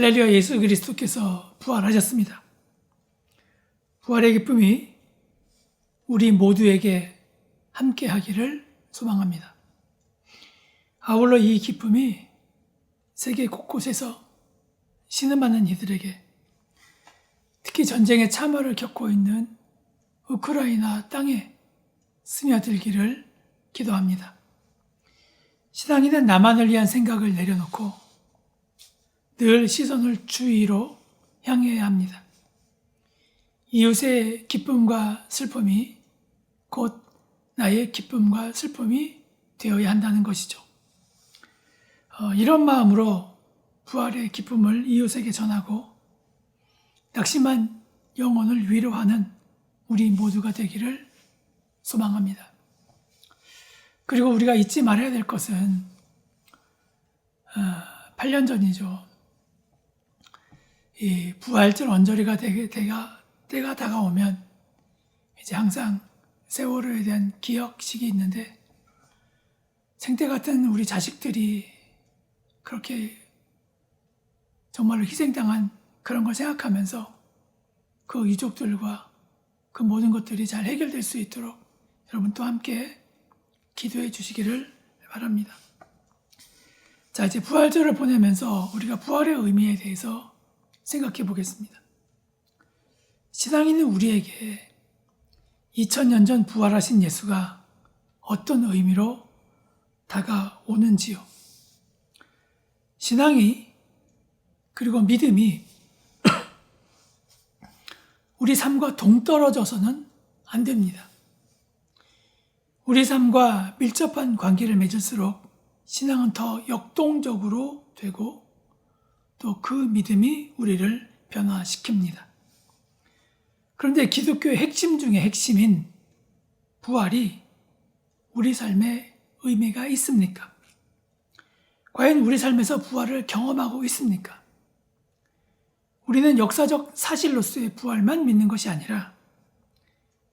할렐루야, 예수 그리스도께서 부활하셨습니다. 부활의 기쁨이 우리 모두에게 함께 하기를 소망합니다. 아울러 이 기쁨이 세계 곳곳에서 신음하는 이들에게, 특히 전쟁의 참화를 겪고 있는 우크라이나 땅에 스며들기를 기도합니다. 신앙인은 나만을 위한 생각을 내려놓고 늘 시선을 주위로 향해야 합니다. 이웃의 기쁨과 슬픔이 곧 나의 기쁨과 슬픔이 되어야 한다는 것이죠. 이런 마음으로 부활의 기쁨을 이웃에게 전하고 낙심한 영혼을 위로하는 우리 모두가 되기를 소망합니다. 그리고 우리가 잊지 말아야 될 것은 8년 전이죠. 이 부활절 언저리가 때가 다가오면 이제 항상 세월호에 대한 기억식이 있는데, 생태 같은 우리 자식들이 그렇게 정말로 희생당한 그런 걸 생각하면서 그 유족들과 그 모든 것들이 잘 해결될 수 있도록 여러분 또 함께 기도해 주시기를 바랍니다. 자, 이제 부활절을 보내면서 우리가 부활의 의미에 대해서 생각해 보겠습니다. 신앙인은 우리에게 2000년 전 부활하신 예수가 어떤 의미로 다가오는지요. 신앙이 그리고 믿음이 우리 삶과 동떨어져서는 안 됩니다. 우리 삶과 밀접한 관계를 맺을수록 신앙은 더 역동적으로 되고 또 그 믿음이 우리를 변화시킵니다. 그런데 기독교의 핵심 중에 핵심인 부활이 우리 삶에 의미가 있습니까? 과연 우리 삶에서 부활을 경험하고 있습니까? 우리는 역사적 사실로서의 부활만 믿는 것이 아니라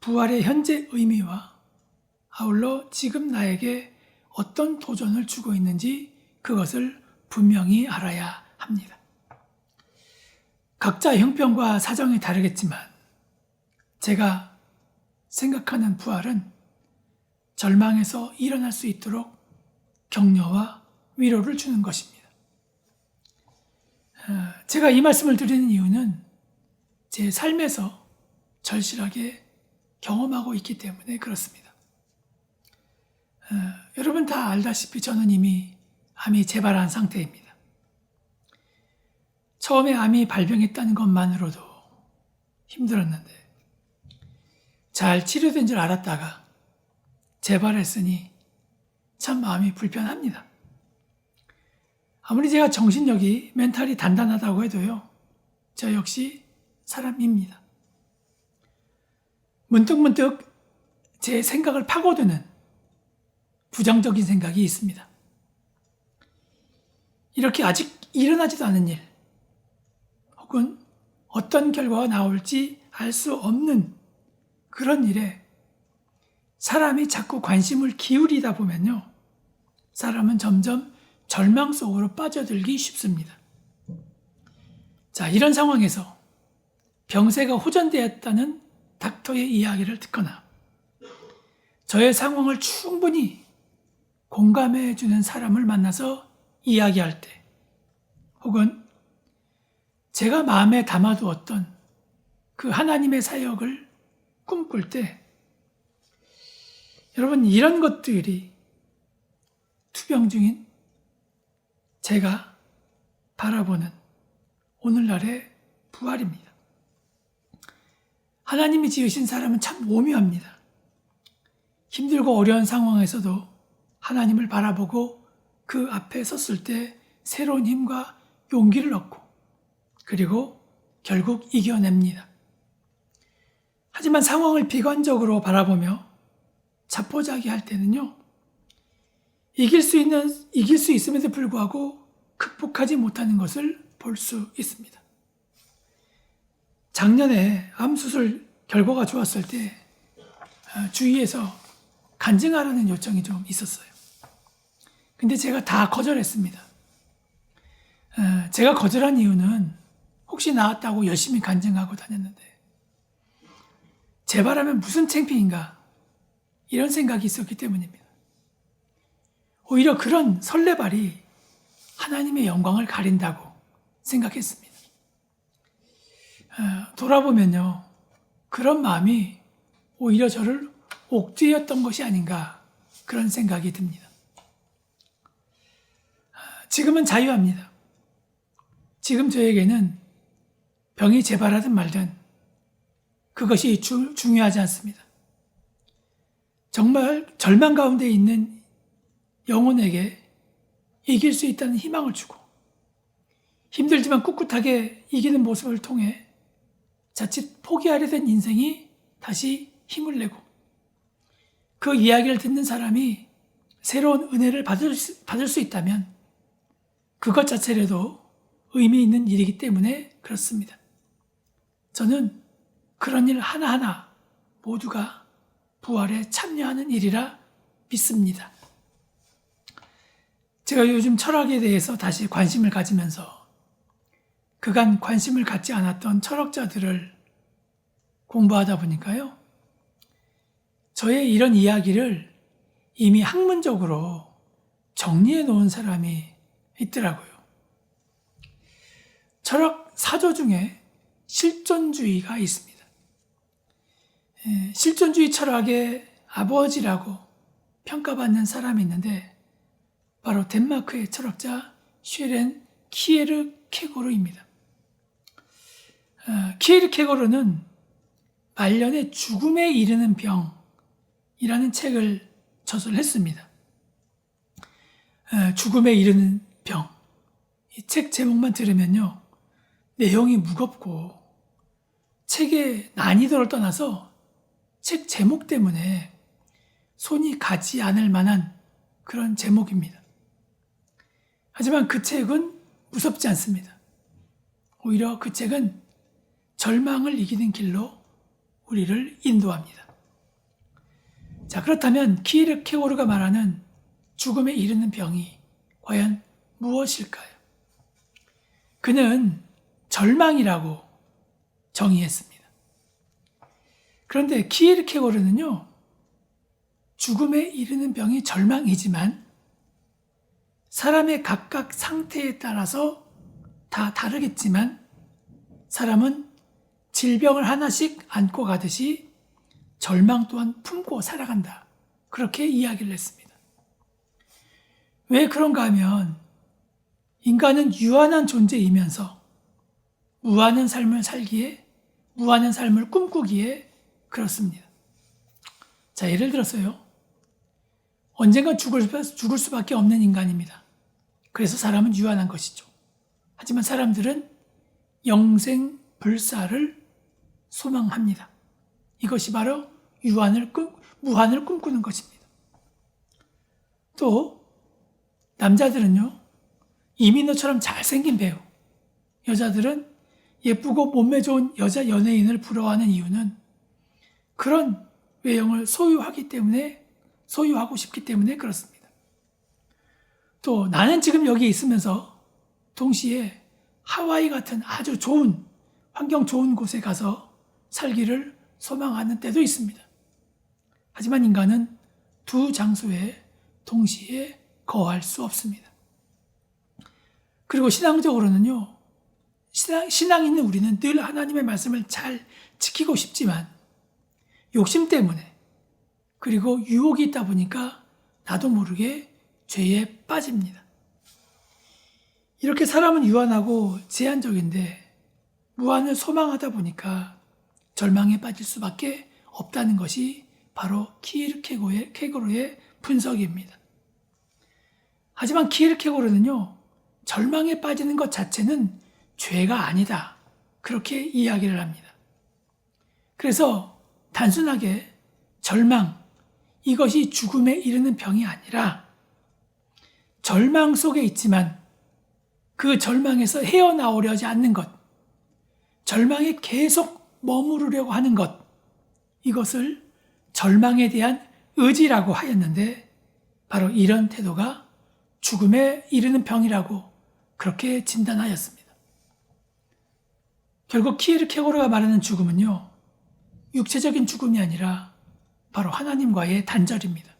부활의 현재 의미와 아울러 지금 나에게 어떤 도전을 주고 있는지 그것을 분명히 알아야 합니다. 각자 형편과 사정이 다르겠지만 제가 생각하는 부활은 절망에서 일어날 수 있도록 격려와 위로를 주는 것입니다. 제가 이 말씀을 드리는 이유는 제 삶에서 절실하게 경험하고 있기 때문에 그렇습니다. 여러분 다 알다시피 저는 이미 암이 재발한 상태입니다. 처음에 암이 발병했다는 것만으로도 힘들었는데 잘 치료된 줄 알았다가 재발했으니 참 마음이 불편합니다. 아무리 제가 정신력이 멘탈이 단단하다고 해도요, 저 역시 사람입니다. 문득문득 제 생각을 파고드는 부정적인 생각이 있습니다. 이렇게 아직 일어나지도 않은 일, 혹은 어떤 결과가 나올지 알 수 없는 그런 일에 사람이 자꾸 관심을 기울이다 보면요, 사람은 점점 절망 속으로 빠져들기 쉽습니다. 자, 이런 상황에서 병세가 호전되었다는 닥터의 이야기를 듣거나 저의 상황을 충분히 공감해 주는 사람을 만나서 이야기할 때, 혹은 제가 마음에 담아두었던 그 하나님의 사역을 꿈꿀 때, 여러분 이런 것들이 투병 중인 제가 바라보는 오늘날의 부활입니다. 하나님이 지으신 사람은 참 오묘합니다. 힘들고 어려운 상황에서도 하나님을 바라보고 그 앞에 섰을 때 새로운 힘과 용기를 얻고 그리고 결국 이겨냅니다. 하지만 상황을 비관적으로 바라보며 자포자기할 때는요, 이길 수 있음에도 불구하고 극복하지 못하는 것을 볼 수 있습니다. 작년에 암 수술 결과가 좋았을 때 주위에서 간증하라는 요청이 좀 있었어요. 근데 제가 다 거절했습니다. 제가 거절한 이유는 혹시 나았다고 열심히 간증하고 다녔는데 재발하면 무슨 창피인가 이런 생각이 있었기 때문입니다. 오히려 그런 설레발이 하나님의 영광을 가린다고 생각했습니다. 돌아보면요, 그런 마음이 오히려 저를 옥죄였던 것이 아닌가 그런 생각이 듭니다. 지금은 자유합니다. 지금 저에게는 병이 재발하든 말든 그것이 중요하지 않습니다. 정말 절망 가운데 있는 영혼에게 이길 수 있다는 희망을 주고 힘들지만 꿋꿋하게 이기는 모습을 통해 자칫 포기하려 된 인생이 다시 힘을 내고 그 이야기를 듣는 사람이 새로운 은혜를 받을 수 있다면 그것 자체라도 의미 있는 일이기 때문에 그렇습니다. 저는 그런 일 하나하나 모두가 부활에 참여하는 일이라 믿습니다. 제가 요즘 철학에 대해서 다시 관심을 가지면서 그간 관심을 갖지 않았던 철학자들을 공부하다 보니까요, 저의 이런 이야기를 이미 학문적으로 정리해 놓은 사람이 있더라고요. 철학 사조 중에 실존주의가 있습니다. 실존주의 철학의 아버지라고 평가받는 사람이 있는데 바로 덴마크의 철학자 쉐렌 키에르케고르입니다. 키에르케고르는 말년의 죽음에 이르는 병이라는 책을 저술했습니다. 죽음에 이르는 병. 이 책 제목만 들으면요, 내용이 무겁고 책의 난이도를 떠나서 책 제목 때문에 손이 가지 않을 만한 그런 제목입니다. 하지만 그 책은 무섭지 않습니다. 오히려 그 책은 절망을 이기는 길로 우리를 인도합니다. 자, 그렇다면 키에르케고르가 말하는 죽음에 이르는 병이 과연 무엇일까요? 그는 절망이라고 정의했습니다. 그런데 키에르케고르는요, 죽음에 이르는 병이 절망이지만 사람의 각각 상태에 따라서 다 다르겠지만 사람은 질병을 하나씩 안고 가듯이 절망 또한 품고 살아간다. 그렇게 이야기를 했습니다. 왜 그런가 하면 인간은 유한한 존재이면서 무한한 삶을 살기에, 무한한 삶을 꿈꾸기에 그렇습니다. 자, 예를 들어서요, 언젠가 죽을 수밖에 없는 인간입니다. 그래서 사람은 유한한 것이죠. 하지만 사람들은 영생 불사를 소망합니다. 이것이 바로 무한을 꿈꾸는 것입니다. 또 남자들은요, 이민호처럼 잘생긴 배우, 여자들은 예쁘고 몸매 좋은 여자 연예인을 부러워하는 이유는 그런 외형을 소유하고 싶기 때문에 그렇습니다. 또 나는 지금 여기 있으면서 동시에 하와이 같은 아주 좋은, 환경 좋은 곳에 가서 살기를 소망하는 때도 있습니다. 하지만 인간은 두 장소에 동시에 거할 수 없습니다. 그리고 신앙적으로는요, 신앙 있는 우리는 늘 하나님의 말씀을 잘 지키고 싶지만 욕심 때문에, 그리고 유혹이 있다 보니까 나도 모르게 죄에 빠집니다. 이렇게 사람은 유한하고 제한적인데 무한을 소망하다 보니까 절망에 빠질 수밖에 없다는 것이 바로 키에르케고르의 분석입니다. 하지만 키에르케고르는요, 절망에 빠지는 것 자체는 죄가 아니다, 그렇게 이야기를 합니다. 그래서 단순하게 절망, 이것이 죽음에 이르는 병이 아니라 절망 속에 있지만 그 절망에서 헤어나오려지 않는 것, 절망에 계속 머무르려고 하는 것, 이것을 절망에 대한 의지라고 하였는데 바로 이런 태도가 죽음에 이르는 병이라고 그렇게 진단하였습니다. 결국 키에르케고르가 말하는 죽음은요, 육체적인 죽음이 아니라 바로 하나님과의 단절입니다.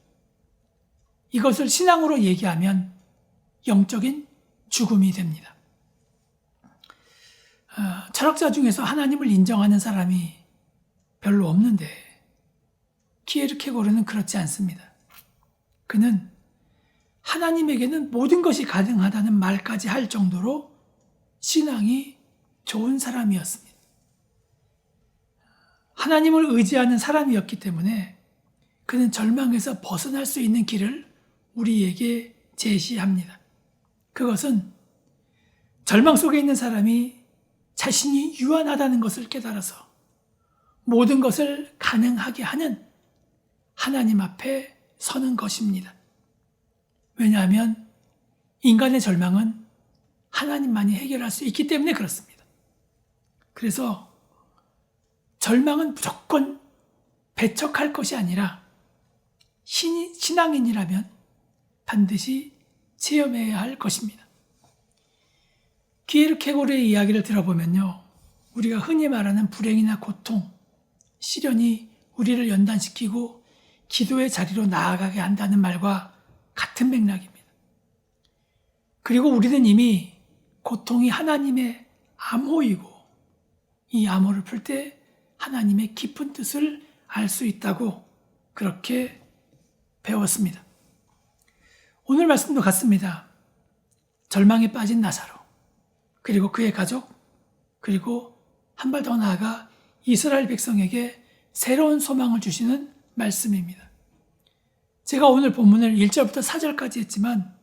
이것을 신앙으로 얘기하면 영적인 죽음이 됩니다. 철학자 중에서 하나님을 인정하는 사람이 별로 없는데 키에르케고르는 그렇지 않습니다. 그는 하나님에게는 모든 것이 가능하다는 말까지 할 정도로 신앙이 좋은 사람이었습니다. 하나님을 의지하는 사람이었기 때문에 그는 절망에서 벗어날 수 있는 길을 우리에게 제시합니다. 그것은 절망 속에 있는 사람이 자신이 유한하다는 것을 깨달아서 모든 것을 가능하게 하는 하나님 앞에 서는 것입니다. 왜냐하면 인간의 절망은 하나님만이 해결할 수 있기 때문에 그렇습니다. 그래서 절망은 무조건 배척할 것이 아니라 신앙인이라면 반드시 체험해야 할 것입니다. 키에르케고르의 이야기를 들어보면요, 우리가 흔히 말하는 불행이나 고통, 시련이 우리를 연단시키고 기도의 자리로 나아가게 한다는 말과 같은 맥락입니다. 그리고 우리는 이미 고통이 하나님의 암호이고 이 암호를 풀 때 하나님의 깊은 뜻을 알 수 있다고 그렇게 배웠습니다. 오늘 말씀도 같습니다. 절망에 빠진 나사로, 그리고 그의 가족, 그리고 한 발 더 나아가 이스라엘 백성에게 새로운 소망을 주시는 말씀입니다. 제가 오늘 본문을 1절부터 4절까지 했지만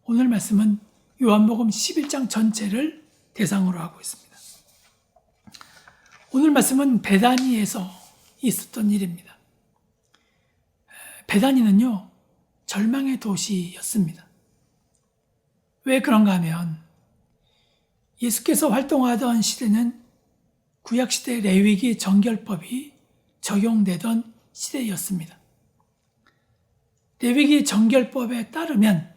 오늘 말씀은 요한복음 11장 전체를 대상으로 하고 있습니다. 오늘 말씀은 베다니에서 있었던 일입니다. 베다니는요, 절망의 도시였습니다. 왜 그런가 하면 예수께서 활동하던 시대는 구약시대 레위기 정결법이 적용되던 시대였습니다. 레위기 정결법에 따르면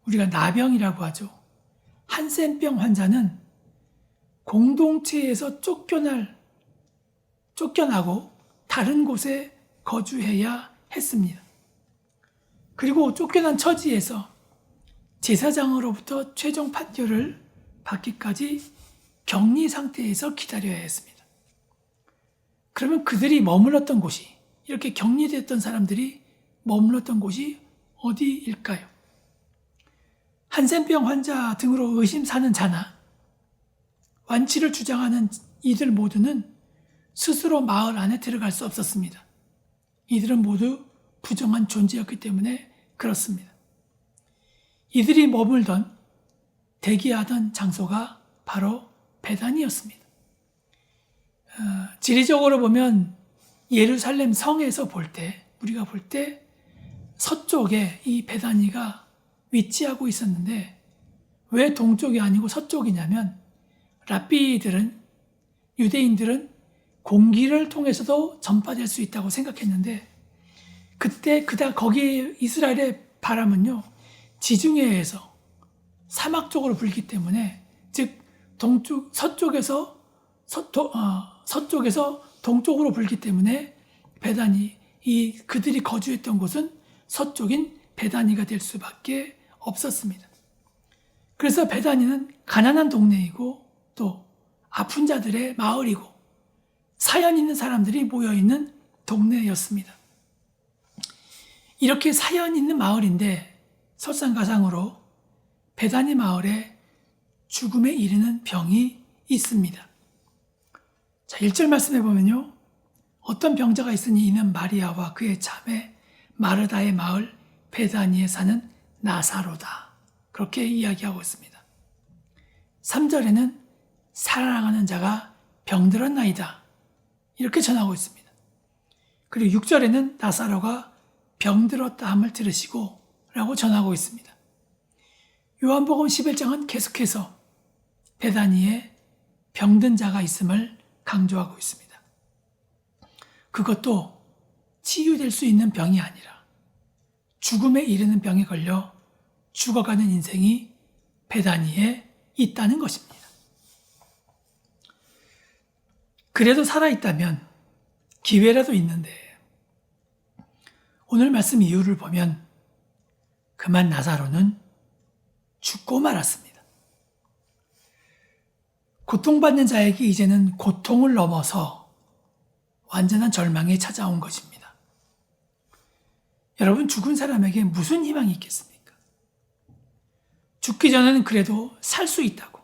우리가 나병이라고 하죠. 한센병 환자는 공동체에서 쫓겨나고 다른 곳에 거주해야 했습니다. 그리고 쫓겨난 처지에서 제사장으로부터 최종 판결을 받기까지 격리 상태에서 기다려야 했습니다. 그러면 그들이 머물렀던 곳이, 이렇게 격리됐던 사람들이 머물렀던 곳이 어디일까요? 한센병 환자 등으로 의심 사는 자나 완치를 주장하는 이들 모두는 스스로 마을 안에 들어갈 수 없었습니다. 이들은 모두 부정한 존재였기 때문에 그렇습니다. 이들이 머물던, 대기하던 장소가 바로 베다니였습니다. 지리적으로 보면 예루살렘 성에서 우리가 볼 때 서쪽에 이 베다니가 위치하고 있었는데 왜 동쪽이 아니고 서쪽이냐면 유대인들은 공기를 통해서도 전파될 수 있다고 생각했는데 그때 거기 이스라엘의 바람은요, 지중해에 의해서 사막 쪽으로 불기 때문에, 즉 서쪽에서 동쪽으로 불기 때문에 그들이 거주했던 곳은 서쪽인 베다니가 될 수밖에 없었습니다. 그래서 베다니는 가난한 동네이고 또 아픈 자들의 마을이고 사연 있는 사람들이 모여있는 동네였습니다. 이렇게 사연 있는 마을인데 설상가상으로 베다니 마을에 죽음에 이르는 병이 있습니다. 자, 1절 말씀해 보면요, 어떤 병자가 있으니 이는 마리아와 그의 자매 마르다의 마을 베다니에 사는 나사로다. 그렇게 이야기하고 있습니다. 3절에는 사랑하는 자가 병들었나이다. 이렇게 전하고 있습니다. 그리고 6절에는 나사로가 병들었다 함을 들으시고 라고 전하고 있습니다. 요한복음 11장은 계속해서 베다니에 병든 자가 있음을 강조하고 있습니다. 그것도 치유될 수 있는 병이 아니라 죽음에 이르는 병에 걸려 죽어가는 인생이 베다니에 있다는 것입니다. 그래도 살아있다면 기회라도 있는데 오늘 말씀 이유를 보면 그만 나사로는 죽고 말았습니다. 고통받는 자에게 이제는 고통을 넘어서 완전한 절망이 찾아온 것입니다. 여러분, 죽은 사람에게 무슨 희망이 있겠습니까? 죽기 전에는 그래도 살 수 있다고,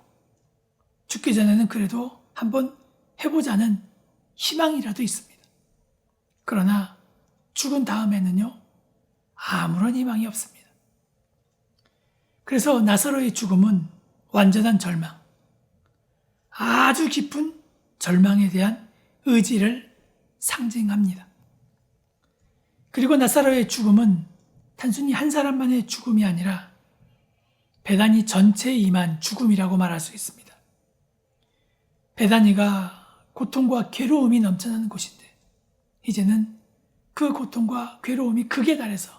죽기 전에는 그래도 한번 해보자는 희망이라도 있습니다. 그러나 죽은 다음에는요, 아무런 희망이 없습니다. 그래서 나사로의 죽음은 완전한 절망, 아주 깊은 절망에 대한 의지를 상징합니다. 그리고 나사로의 죽음은 단순히 한 사람만의 죽음이 아니라 베다니 전체에 임한 죽음이라고 말할 수 있습니다. 베다니가 고통과 괴로움이 넘쳐나는 곳인데 이제는 그 고통과 괴로움이 극에 달해서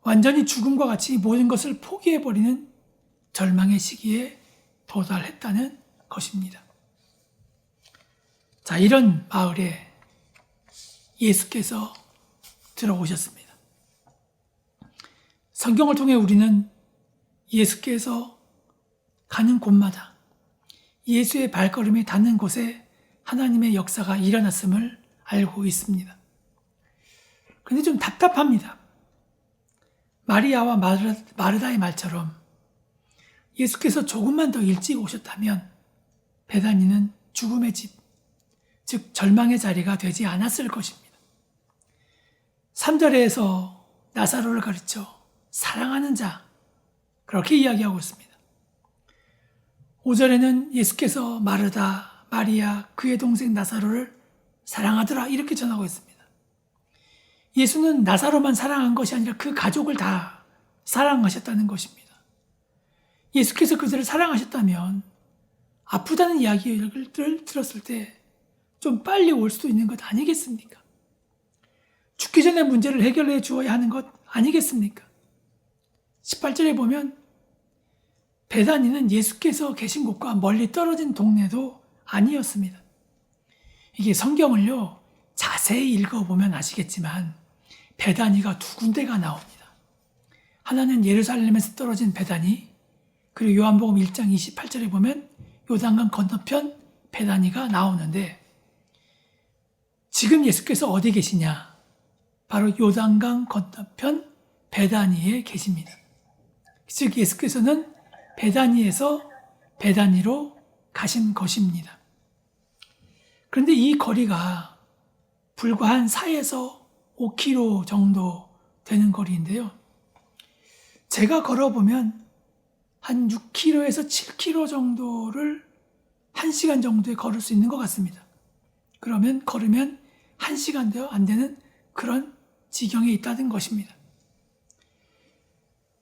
완전히 죽음과 같이 모든 것을 포기해버리는 절망의 시기에 도달했다는 것입니다. 자, 이런 마을에 예수께서 들어오셨습니다. 성경을 통해 우리는 예수께서 가는 곳마다 예수의 발걸음이 닿는 곳에 하나님의 역사가 일어났음을 알고 있습니다. 그런데 좀 답답합니다. 마리아와 마르다의 말처럼 예수께서 조금만 더 일찍 오셨다면 베다니는 죽음의 집, 즉 절망의 자리가 되지 않았을 것입니다. 3절에서 나사로를 가르쳐 사랑하는 자, 그렇게 이야기하고 있습니다. 5절에는 예수께서 마르다, 마리아, 그의 동생 나사로를 사랑하더라 이렇게 전하고 있습니다. 예수는 나사로만 사랑한 것이 아니라 그 가족을 다 사랑하셨다는 것입니다. 예수께서 그들을 사랑하셨다면 아프다는 이야기를 들었을 때 좀 빨리 올 수도 있는 것 아니겠습니까? 죽기 전에 문제를 해결해 주어야 하는 것 아니겠습니까? 18절에 보면 베다니는 예수께서 계신 곳과 멀리 떨어진 동네도 아니었습니다. 이게 성경을요, 자세히 읽어보면 아시겠지만 베다니가 두 군데가 나옵니다. 하나는 예루살렘에서 떨어진 베다니, 그리고 요한복음 1장 28절에 보면 요단강 건너편 베다니가 나오는데 지금 예수께서 어디 계시냐? 바로 요단강 건너편 베다니에 계십니다. 즉 예수께서는 베다니에서 베다니로 가신 것입니다. 그런데 이 거리가 불과 한 4에서 5km 정도 되는 거리인데요. 제가 걸어보면 한 6km에서 7km 정도를 1시간 정도에 걸을 수 있는 것 같습니다. 그러면 걸으면 1시간도 안 되는 그런 지경에 있다는 것입니다.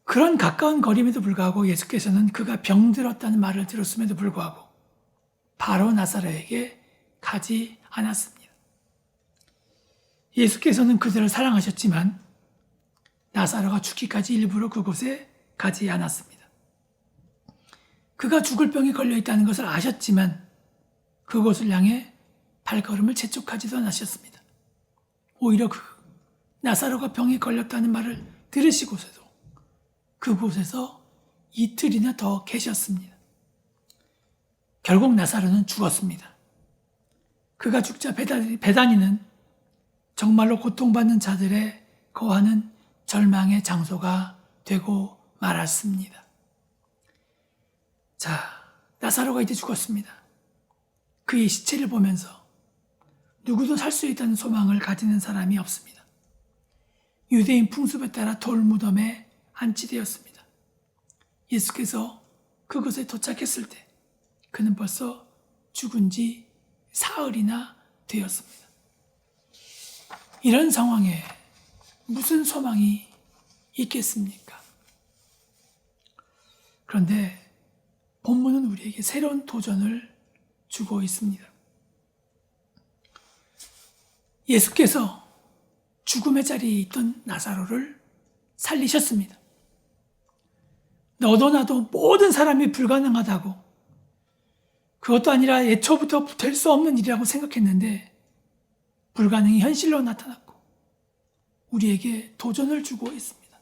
그런 가까운 거리임에도 불구하고 예수께서는 그가 병들었다는 말을 들었음에도 불구하고 바로 나사로에게 가지 않았습니다. 예수께서는 그들을 사랑하셨지만 나사로가 죽기까지 일부러 그곳에 가지 않았습니다. 그가 죽을 병에 걸려 있다는 것을 아셨지만 그곳을 향해 발걸음을 재촉하지도 않으셨습니다. 오히려 나사로가 병에 걸렸다는 말을 들으시고서도 그곳에서 이틀이나 더 계셨습니다. 결국 나사로는 죽었습니다. 그가 죽자 베다니는 정말로 고통받는 자들의 거하는 절망의 장소가 되고 말았습니다. 자, 나사로가 이제 죽었습니다. 그의 시체를 보면서 누구도 살 수 있다는 소망을 가지는 사람이 없습니다. 유대인 풍습에 따라 돌무덤에 안치되었습니다. 예수께서 그곳에 도착했을 때 그는 벌써 죽은 지 사흘이나 되었습니다. 이런 상황에 무슨 소망이 있겠습니까? 그런데 본문은 우리에게 새로운 도전을 주고 있습니다. 예수께서 죽음의 자리에 있던 나사로를 살리셨습니다. 너도 나도 모든 사람이 불가능하다고, 그것도 아니라 애초부터 될 수 없는 일이라고 생각했는데 불가능이 현실로 나타났고 우리에게 도전을 주고 있습니다.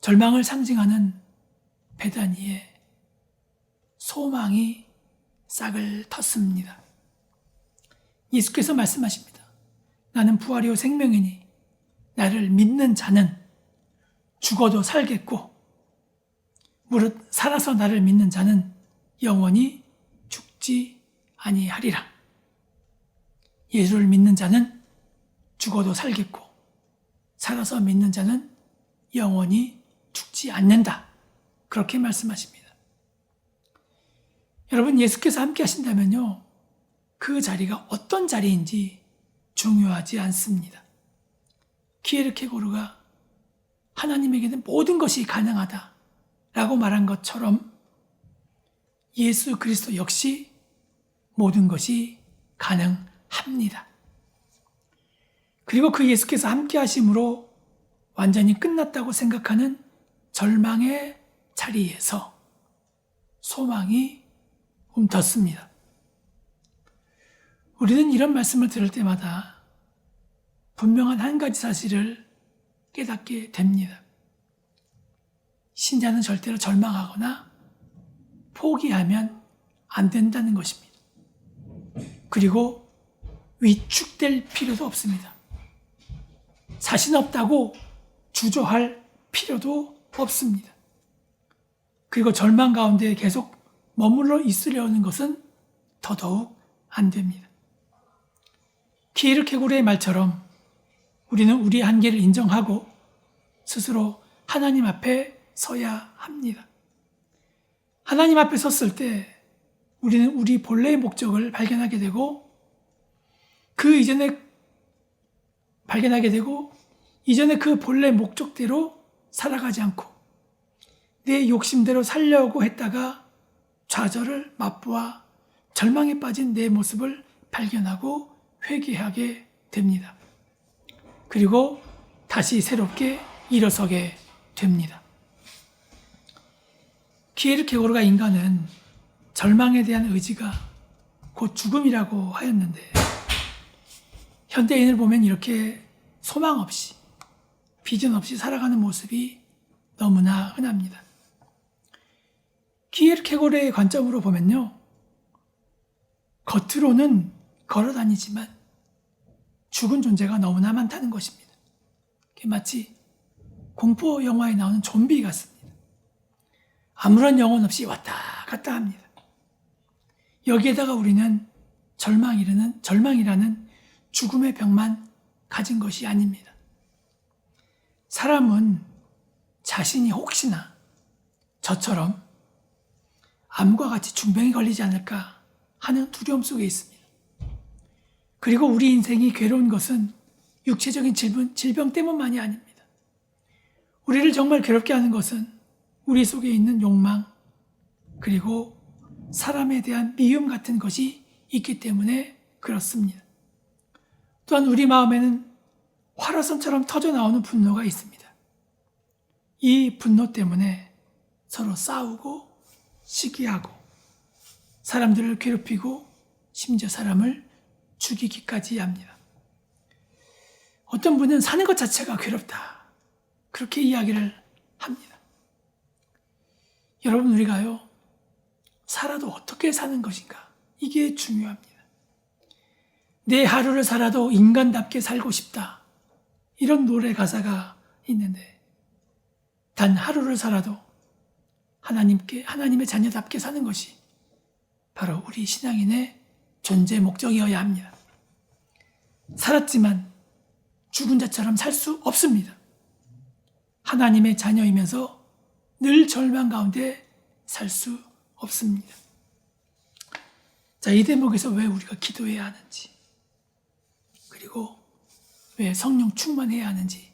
절망을 상징하는 베다니에 소망이 싹을 텄습니다. 예수께서 말씀하십니다. 나는 부활이요 생명이니 나를 믿는 자는 죽어도 살겠고 무릇 살아서 나를 믿는 자는 영원히 죽지 아니하리라. 예수를 믿는 자는 죽어도 살겠고 살아서 믿는 자는 영원히 죽지 않는다. 그렇게 말씀하십니다. 여러분, 예수께서 함께 하신다면요, 그 자리가 어떤 자리인지 중요하지 않습니다. 키에르케고르가 하나님에게는 모든 것이 가능하다 라고 말한 것처럼 예수 그리스도 역시 모든 것이 가능합니다. 그리고 그 예수께서 함께 하심으로 완전히 끝났다고 생각하는 절망의 자리에서 소망이 움텄습니다. 우리는 이런 말씀을 들을 때마다 분명한 한 가지 사실을 깨닫게 됩니다. 신자는 절대로 절망하거나 포기하면 안 된다는 것입니다. 그리고 위축될 필요도 없습니다. 자신 없다고 주저할 필요도 없습니다. 그리고 절망 가운데 계속 머물러 있으려는 것은 더더욱 안 됩니다. 키에르케고르의 말처럼 우리는 우리의 한계를 인정하고 스스로 하나님 앞에 서야 합니다. 하나님 앞에 섰을 때 우리는 우리 본래의 목적을 발견하게 되고 이전에 그 본래 목적대로 살아가지 않고 내 욕심대로 살려고 했다가 좌절을 맛보아 절망에 빠진 내 모습을 발견하고 회개하게 됩니다. 그리고 다시 새롭게 일어서게 됩니다. 키에르케고르가 인간은 절망에 대한 의지가 곧 죽음이라고 하였는데 현대인을 보면 이렇게 소망 없이 비전 없이 살아가는 모습이 너무나 흔합니다. 키에르케고르의 관점으로 보면요, 겉으로는 걸어 다니지만 죽은 존재가 너무나 많다는 것입니다. 마치 공포 영화에 나오는 좀비 같습니다. 아무런 영혼 없이 왔다 갔다 합니다. 여기에다가 우리는 절망이라는 죽음의 병만 가진 것이 아닙니다. 사람은 자신이 혹시나 저처럼 암과 같이 중병에 걸리지 않을까 하는 두려움 속에 있습니다. 그리고 우리 인생이 괴로운 것은 육체적인 질병 때문만이 아닙니다. 우리를 정말 괴롭게 하는 것은 우리 속에 있는 욕망, 그리고 사람에 대한 미움 같은 것이 있기 때문에 그렇습니다. 또한 우리 마음에는 활화선처럼 터져나오는 분노가 있습니다. 이 분노 때문에 서로 싸우고 시기하고 사람들을 괴롭히고 심지어 사람을 죽이기까지 합니다. 어떤 분은 사는 것 자체가 괴롭다, 그렇게 이야기를 합니다. 여러분, 우리가요, 살아도 어떻게 사는 것인가, 이게 중요합니다. 내 하루를 살아도 인간답게 살고 싶다, 이런 노래 가사가 있는데 단 하루를 살아도 하나님의 자녀답게 사는 것이 바로 우리 신앙인의 존재 목적이어야 합니다. 살았지만 죽은 자처럼 살 수 없습니다. 하나님의 자녀이면서 늘 절망 가운데 살 수 없습니다. 자, 이 대목에서 왜 우리가 기도해야 하는지, 그리고 왜 성령 충만해야 하는지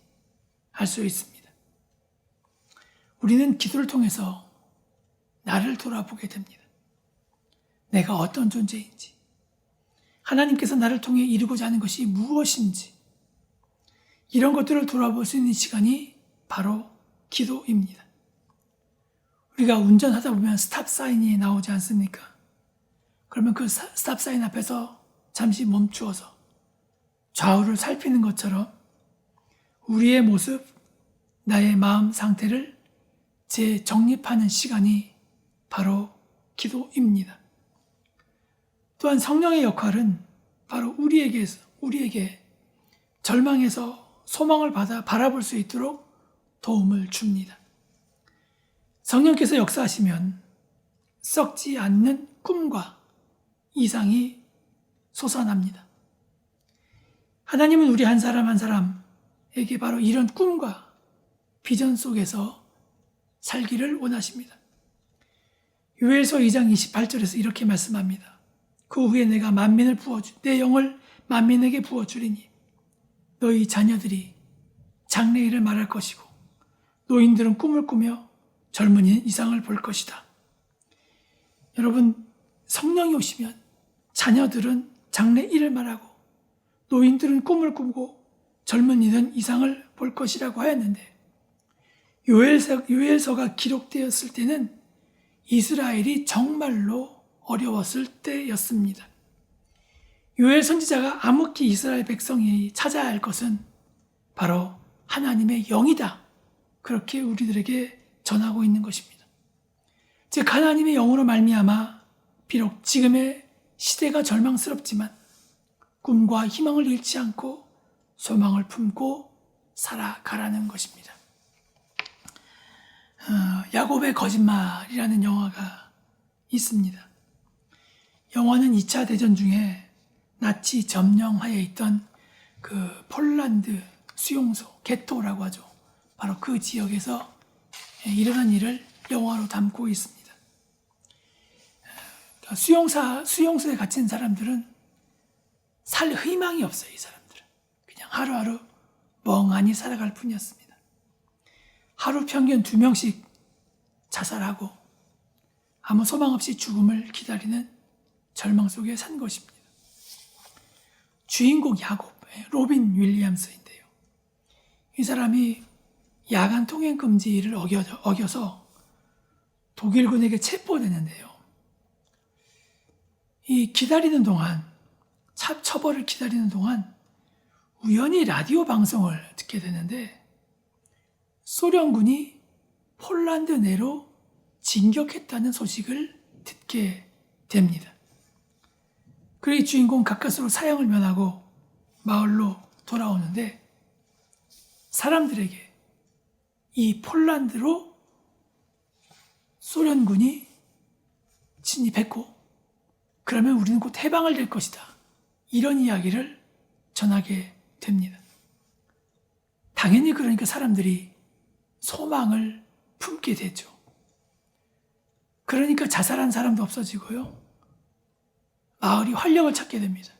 알 수 있습니다. 우리는 기도를 통해서 나를 돌아보게 됩니다. 내가 어떤 존재인지, 하나님께서 나를 통해 이루고자 하는 것이 무엇인지, 이런 것들을 돌아볼 수 있는 시간이 바로 기도입니다. 우리가 운전하다 보면 스탑 사인이 나오지 않습니까? 그러면 그 스탑 사인 앞에서 잠시 멈추어서 좌우를 살피는 것처럼 우리의 모습, 나의 마음 상태를 재정립하는 시간이 바로 기도입니다. 또한 성령의 역할은 바로 우리에게 절망에서 소망을 받아 바라볼 수 있도록 도움을 줍니다. 성령께서 역사하시면 썩지 않는 꿈과 이상이 솟아납니다. 하나님은 우리 한 사람 한 사람에게 바로 이런 꿈과 비전 속에서 살기를 원하십니다. 요엘서 2장 28절에서 이렇게 말씀합니다. 그 후에 내가 내 영을 만민에게 부어주리니 너희 자녀들이 장래일을 말할 것이고 노인들은 꿈을 꾸며 젊은이는 이상을 볼 것이다. 여러분, 성령이 오시면 자녀들은 장래일을 말하고 노인들은 꿈을 꾸고 젊은이는 이상을 볼 것이라고 하였는데 요엘서가 기록되었을 때는 이스라엘이 정말로 어려웠을 때였습니다. 요엘 선지자가 암흑기 이스라엘 백성이 찾아야 할 것은 바로 하나님의 영이다. 그렇게 우리들에게 전하고 있는 것입니다. 즉 하나님의 영으로 말미암아 비록 지금의 시대가 절망스럽지만 꿈과 희망을 잃지 않고 소망을 품고 살아가라는 것입니다. 야곱의 거짓말이라는 영화가 있습니다. 영화는 2차 대전 중에 나치 점령하에 있던 그 폴란드 수용소, 게토라고 하죠. 바로 그 지역에서 일어난 일을 영화로 담고 있습니다. 수용소에 갇힌 사람들은 살 희망이 없어요. 이 사람들은 그냥 하루하루 멍하니 살아갈 뿐이었습니다. 하루 평균 2명씩 자살하고 아무 소망 없이 죽음을 기다리는 절망 속에 산 것입니다. 주인공 야곱, 로빈 윌리엄스인데요. 이 사람이 야간 통행 금지를 어겨서 독일군에게 체포되는데요. 이 기다리는 동안, 처벌을 기다리는 동안 우연히 라디오 방송을 듣게 되는데 소련군이 폴란드 내로 진격했다는 소식을 듣게 됩니다. 그의 주인공 가까스로 사형을 면하고 마을로 돌아오는데 사람들에게 이 폴란드로 소련군이 진입했고 그러면 우리는 곧 해방을 될 것이다. 이런 이야기를 전하게 됩니다. 당연히 그러니까 사람들이 소망을 품게 되죠. 그러니까 자살한 사람도 없어지고요. 마을이 활력을 찾게 됩니다.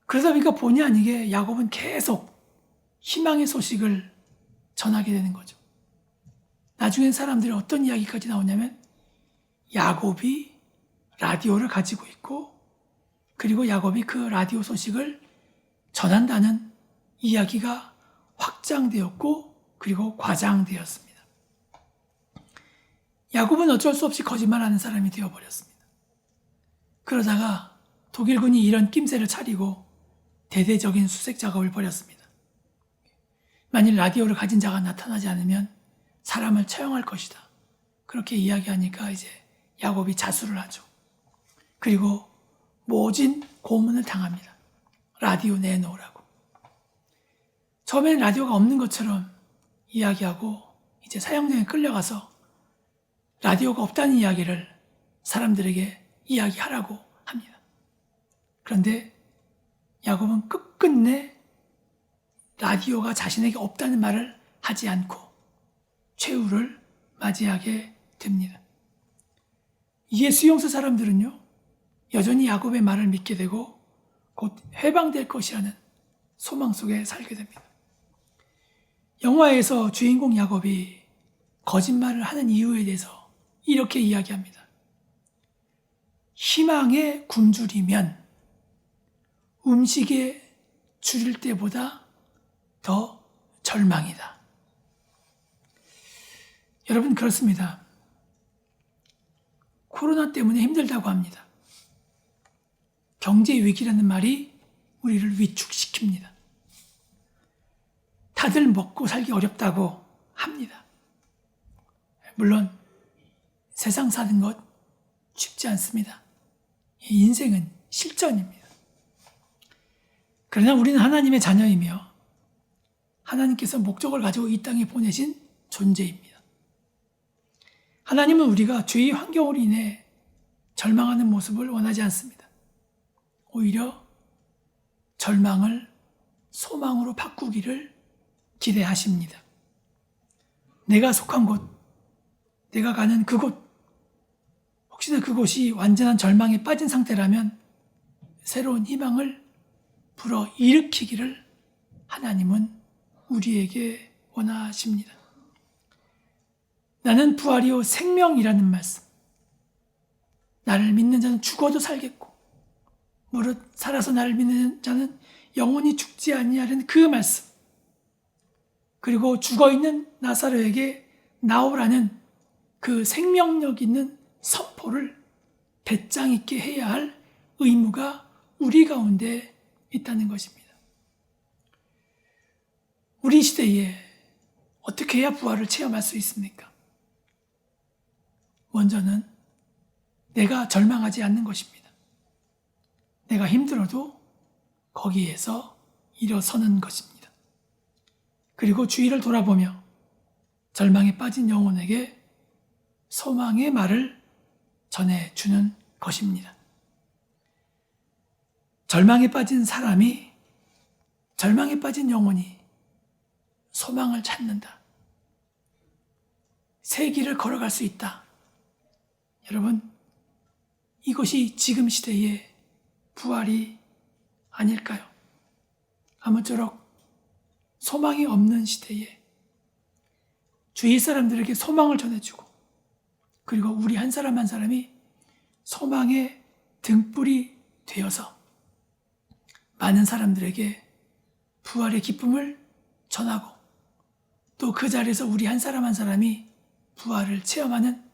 그러다 보니까 본의 아니게 야곱은 계속 희망의 소식을 전하게 되는 거죠. 나중엔 사람들이 어떤 이야기까지 나오냐면 야곱이 라디오를 가지고 있고 그리고 야곱이 그 라디오 소식을 전한다는 이야기가 확장되었고 그리고 과장되었습니다. 야곱은 어쩔 수 없이 거짓말하는 사람이 되어버렸습니다. 그러다가 독일군이 이런 낌새를 차리고 대대적인 수색 작업을 벌였습니다. 만일 라디오를 가진 자가 나타나지 않으면 사람을 처형할 것이다. 그렇게 이야기하니까 이제 야곱이 자수를 하죠. 그리고 모진 고문을 당합니다. 라디오 내놓으라고. 처음에는 라디오가 없는 것처럼 이야기하고 이제 사형장에 끌려가서 라디오가 없다는 이야기를 사람들에게 이야기하라고 합니다. 그런데 야곱은 끝끝내 라디오가 자신에게 없다는 말을 하지 않고 최후를 맞이하게 됩니다. 이에 수용소 사람들은요, 여전히 야곱의 말을 믿게 되고 곧 해방될 것이라는 소망 속에 살게 됩니다. 영화에서 주인공 야곱이 거짓말을 하는 이유에 대해서 이렇게 이야기합니다. 희망에 굶주리면 음식에 줄일 때보다 더 절망이다. 여러분, 그렇습니다. 코로나 때문에 힘들다고 합니다. 경제 위기라는 말이 우리를 위축시킵니다. 다들 먹고 살기 어렵다고 합니다. 물론 세상 사는 것 쉽지 않습니다. 인생은 실전입니다. 그러나 우리는 하나님의 자녀이며 하나님께서 목적을 가지고 이 땅에 보내신 존재입니다. 하나님은 우리가 죄의 환경으로 인해 절망하는 모습을 원하지 않습니다. 오히려 절망을 소망으로 바꾸기를 기대하십니다. 내가 속한 곳, 내가 가는 그곳, 혹시나 그곳이 완전한 절망에 빠진 상태라면 새로운 희망을 불어 일으키기를 하나님은 우리에게 원하십니다. 나는 부활이요 생명이라는 말씀. 나를 믿는 자는 죽어도 살겠고 무릇 살아서 나를 믿는 자는 영원히 죽지 아니하려는 그 말씀. 그리고 죽어있는 나사로에게 나오라는 그 생명력 있는 선포를 배짱 있게 해야 할 의무가 우리 가운데 있다는 것입니다. 우리 시대에 어떻게 해야 부활을 체험할 수 있습니까? 먼저는 내가 절망하지 않는 것입니다. 내가 힘들어도 거기에서 일어서는 것입니다. 그리고 주위를 돌아보며 절망에 빠진 영혼에게 소망의 말을 전해주는 것입니다. 절망에 빠진 사람이, 절망에 빠진 영혼이 소망을 찾는다. 새 길을 걸어갈 수 있다. 여러분, 이것이 지금 시대의 부활이 아닐까요? 아무쪼록 소망이 없는 시대에 주위 사람들에게 소망을 전해주고, 그리고 우리 한 사람 한 사람이 소망의 등불이 되어서 많은 사람들에게 부활의 기쁨을 전하고, 또 그 자리에서 우리 한 사람 한 사람이 부활을 체험하는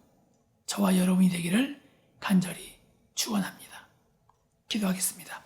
저와 여러분이 되기를 간절히 축원합니다. 기도하겠습니다.